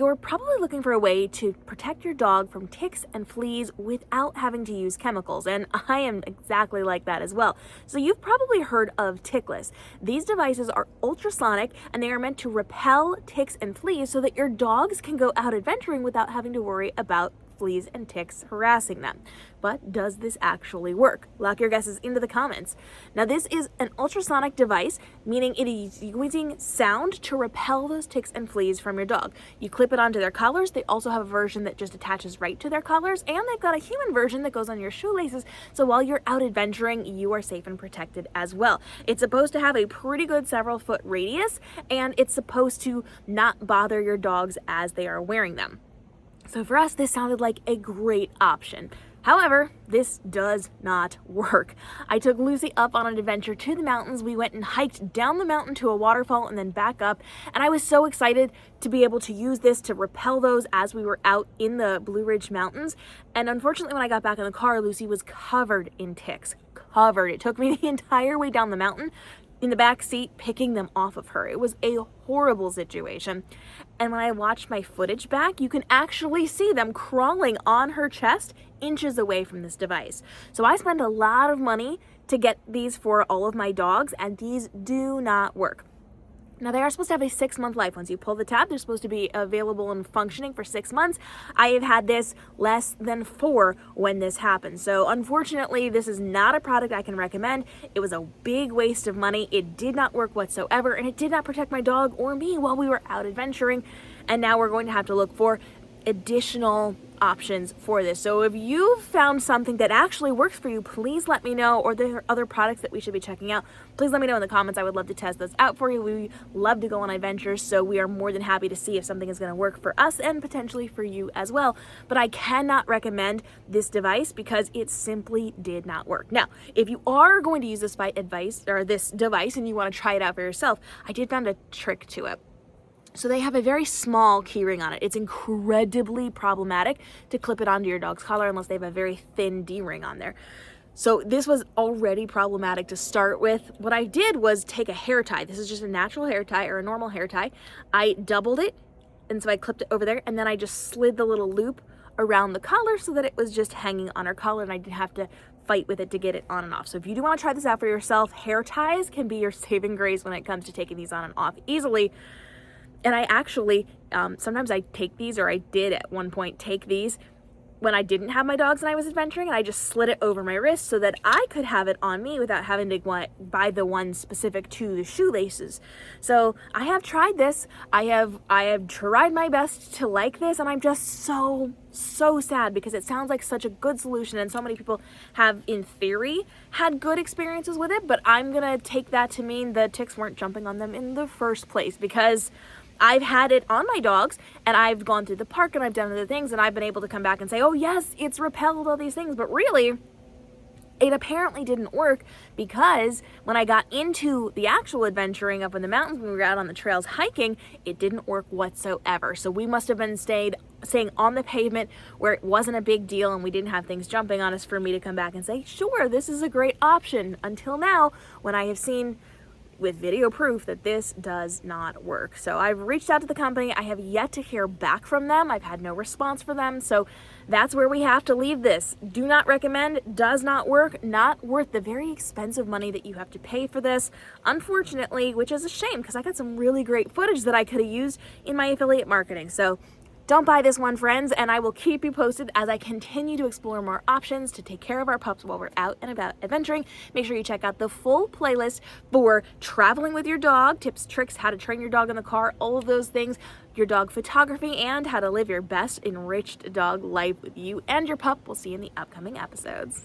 you're probably looking for a way to protect your dog from ticks and fleas without having to use chemicals, and I am exactly like that as well. So you've probably heard of Tickless. These devices are ultrasonic and they are meant to repel ticks and fleas so that your dogs can go out adventuring without having to worry about fleas and ticks harassing them. But does this actually work? Lock your guesses into the comments. Now, this is an ultrasonic device, meaning it is using sound to repel those ticks and fleas from your dog. You clip it onto their collars. They also have a version that just attaches right to their collars, and they've got a human version that goes on your shoelaces, so while you're out adventuring, you are safe and protected as well. It's supposed to have a pretty good several foot radius, and it's supposed to not bother your dogs as they are wearing them. So for us, this sounded like a great option. However, this does not work. I took Lucy up on an adventure to the mountains. We went and hiked down the mountain to a waterfall and then back up. And I was so excited to be able to use this to repel those as we were out in the Blue Ridge Mountains. And unfortunately, when I got back in the car, Lucy was covered in ticks. Covered. It took me the entire way down the mountain in the back seat picking them off of her. It was a horrible situation. And when I watched my footage back, you can actually see them crawling on her chest inches away from this device. So I spent a lot of money to get these for all of my dogs, and these do not work. Now, they are supposed to have a 6-month life. Once you pull the tab, they're supposed to be available and functioning for 6 months. I have had this less than 4 when this happened. So unfortunately, this is not a product I can recommend. It was a big waste of money. It did not work whatsoever, and it did not protect my dog or me while we were out adventuring. And now we're going to have to look for additional options for this. So if you've found something that actually works for you, please let me know, or there are other products that we should be checking out. Please let me know in the comments. I would love to test those out for you. We love to go on adventures, so we are more than happy to see if something is going to work for us and potentially for you as well. But I cannot recommend this device because it simply did not work. Now, if you are going to use this device and you want to try it out for yourself, I did find a trick to it. So they have a very small key ring on it. It's incredibly problematic to clip it onto your dog's collar unless they have a very thin D-ring on there. So this was already problematic to start with. What I did was take a hair tie. This is just a natural hair tie or a normal hair tie. I doubled it, and so I clipped it over there, and then I just slid the little loop around the collar so that it was just hanging on her collar, and I didn't have to fight with it to get it on and off. So if you do want to try this out for yourself, hair ties can be your saving grace when it comes to taking these on and off easily. And I actually, sometimes I take these, or I did at one point take these when I didn't have my dogs and I was adventuring, and I just slid it over my wrist so that I could have it on me without having to buy the one specific to the shoelaces. So I have tried this. I have tried my best to like this, and I'm just so sad because it sounds like such a good solution, and so many people have, in theory, had good experiences with it, but I'm gonna take that to mean the ticks weren't jumping on them in the first place, because I've had it on my dogs, and I've gone through the park, and I've done other things, and I've been able to come back and say, oh yes, it's repelled all these things, but really, it apparently didn't work, because when I got into the actual adventuring up in the mountains, when we were out on the trails hiking, it didn't work whatsoever. So we must have been staying on the pavement where it wasn't a big deal and we didn't have things jumping on us for me to come back and say, sure, this is a great option, until now, when I have seen with video proof that this does not work. So I've reached out to the company. I have yet to hear back from them. I've had no response for them. So that's where we have to leave this. Do not recommend, does not work, not worth the very expensive money that you have to pay for this, unfortunately, which is a shame because I got some really great footage that I could have used in my affiliate marketing. So don't buy this one, friends, and I will keep you posted as I continue to explore more options to take care of our pups while we're out and about adventuring. Make sure you check out the full playlist for traveling with your dog, tips, tricks, how to train your dog in the car, all of those things, your dog photography, and how to live your best enriched dog life with you and your pup. We'll see you in the upcoming episodes.